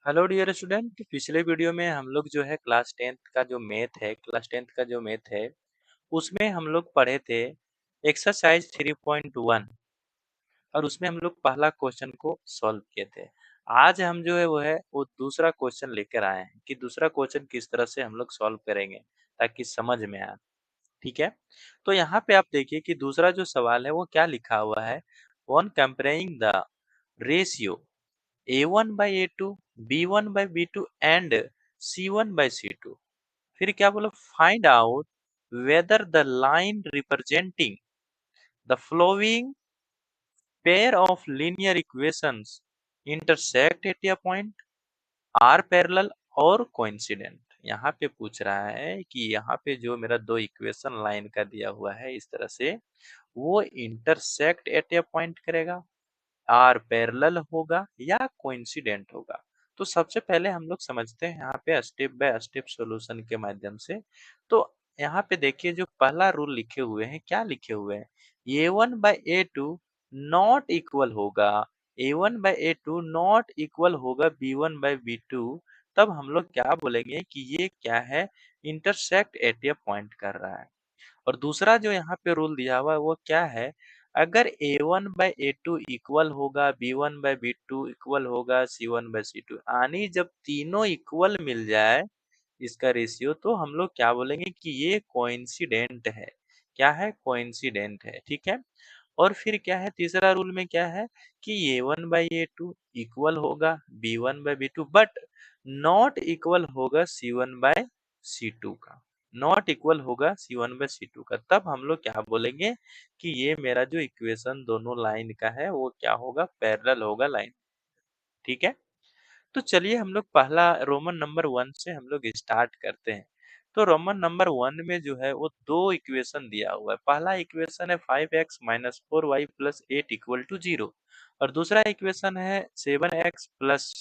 Hello dear student. पिछले video में हम लोग जो है क्लास टेंथ का जो मैथ है उसमें हम लोग पढ़े थे एक्सरसाइज 3.1 और उसमें हम लोग पहला क्वेश्चन को सॉल्व किए थे। आज हम जो है वो दूसरा क्वेश्चन लेकर आए हैं कि दूसरा क्वेश्चन किस तरह से हम लोग सॉल्व करेंगे ताकि समझ में आए। ठीक है, तो यहाँ पे आप देखिए कि दूसरा जो सवाल है वो क्या लिखा हुआ है। One comparing the ratio A1 by A2, B1 by B2 and C1 by C2। फिर क्या बोला, find out whether the line representing the following pair of linear equations intersect at a point, or parallel और coincident. यहाँ पे पूछ रहा है कि यहाँ पे जो मेरा दो इक्वेशन लाइन का दिया हुआ है इस तरह से वो इंटरसेक्ट एट ए पॉइंट करेगा, आर पैरेलल होगा या कोइंसिडेंट होगा। तो सबसे पहले हम लोग समझते हैं यहाँ पे स्टेप बाय स्टेप सॉल्यूशन के माध्यम से। तो यहाँ पे देखिए जो पहला रूल लिखे हुए हैं, क्या लिखे हुए हैं, A1/A2 नॉट इक्वल होगा, A1/A2 नॉट इक्वल होगा B1/B2। तब हम लोग क्या बोलेंगे कि ये क्या है, इंटरसेक्ट एट ए पॉइंट कर रहा है। और दूसरा जो यहाँ पे रूल दिया हुआ है वो क्या है, अगर A1/A2 इक्वल होगा, B1/B2 इक्वल होगा, C1/C2 यानी जब तीनों इक्वल मिल जाए इसका रेशियो, तो हम लोग क्या बोलेंगे कि ये कोइंसिडेंट है। क्या है, कोइंसिडेंट है। ठीक है, और फिर क्या है, तीसरा रूल में क्या है कि A1/A2 इक्वल होगा B1/B2 बट नॉट इक्वल होगा C1/C2 का, नॉट इक्वल होगा C1/C2 का। तब हम लोग क्या बोलेंगे कि ये मेरा जो इक्वेशन दोनों लाइन का है वो क्या होगा, पैरेलल होगा लाइन। ठीक है, तो चलिए हम लोग पहला रोमन नंबर 1 से हम लोग स्टार्ट करते हैं। तो रोमन नंबर 1 में जो है वो दो इक्वेशन दिया हुआ है। पहला इक्वेशन है 5x minus 4y plus 8 equal to 0 और दूसरा इक्वेशन है 7x plus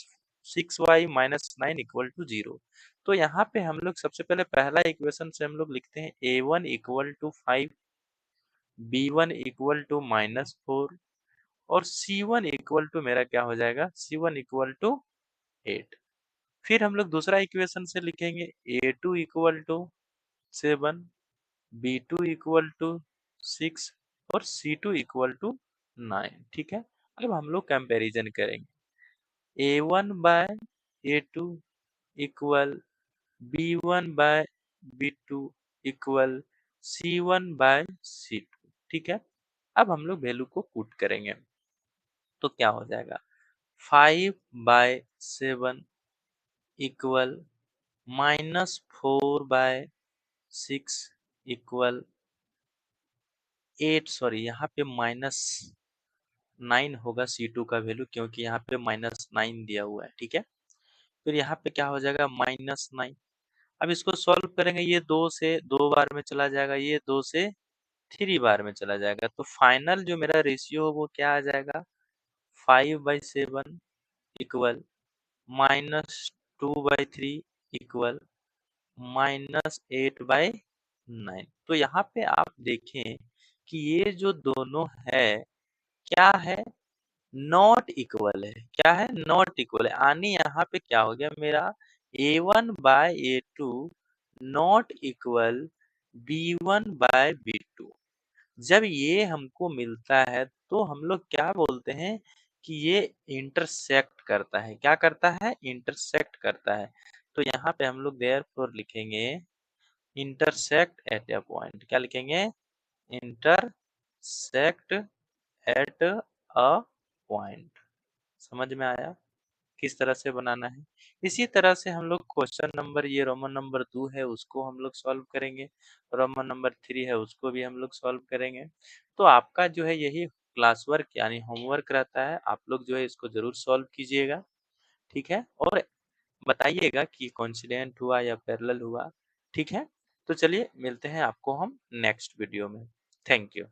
6y minus 9 equal to 0। तो यहाँ पे हम लोग सबसे पहले पहला इक्वेशन से हम लोग लिखते हैं a1 equal to 5, b1 equal to minus 4 और c1 इक्वल टू मेरा क्या हो जाएगा, c1 इक्वल टू 8। फिर हम लोग दूसरा इक्वेशन से लिखेंगे A2 equal to 7, B2 equal to 6 और C2 इक्वल टू 9। ठीक है, अब हम लोग कंपैरिजन करेंगे। A1 by A2 equal B1 by B2 equal C1 by C2। ठीक है, अब हम लोग वैल्यू को पुट करेंगे तो क्या हो जाएगा, 5/7 इक्वल -4/6 इक्वल 8, सॉरी यहाँ पे -9 होगा C2 का वैल्यू क्योंकि यहाँ पे -9 दिया हुआ है। ठीक है, फिर यहाँ पे क्या हो जाएगा, -9। अब इसको सॉल्व करेंगे, ये 2 से 2 बार में चला जाएगा, ये 2 से 3 बार में चला जाएगा। तो फाइनल जो मेरा रेशियो है वो क्या आ जाएगा, 5/7 इक्वल -2/3 इक्वल -8/9। तो यहाँ पे आप देखें कि ये जो दोनों है क्या है, नॉट इक्वल है। क्या है, नॉट इक्वल है, यानी यहाँ पे क्या हो गया मेरा, A1/A2 नॉट इक्वल B1/B2। जब ये हमको मिलता है तो हम लोग क्या बोलते हैं कि ये इंटरसेक्ट करता है। क्या करता है, इंटरसेक्ट करता है। तो यहाँ पे हम लोग देयरफॉर लिखेंगे इंटरसेक्ट एट ए पॉइंट। क्या लिखेंगे, इंटरसेक्ट एट अ पॉइंट। समझ में आया किस तरह से बनाना है। इसी तरह से हम लोग क्वेश्चन नंबर, ये रोमन नंबर 2 है उसको हम लोग सॉल्व करेंगे, रोमन नंबर 3 है उसको भी हम लोग सॉल्व करेंगे। तो आपका जो है यही क्लास वर्क यानी होमवर्क रहता है, आप लोग जो है इसको जरूर सॉल्व कीजिएगा। ठीक है, और बताइएगा कि कोइंसिडेंट हुआ या पैरेलल हुआ। ठीक है, तो चलिए मिलते हैं आपको हम नेक्स्ट वीडियो में। Thank you.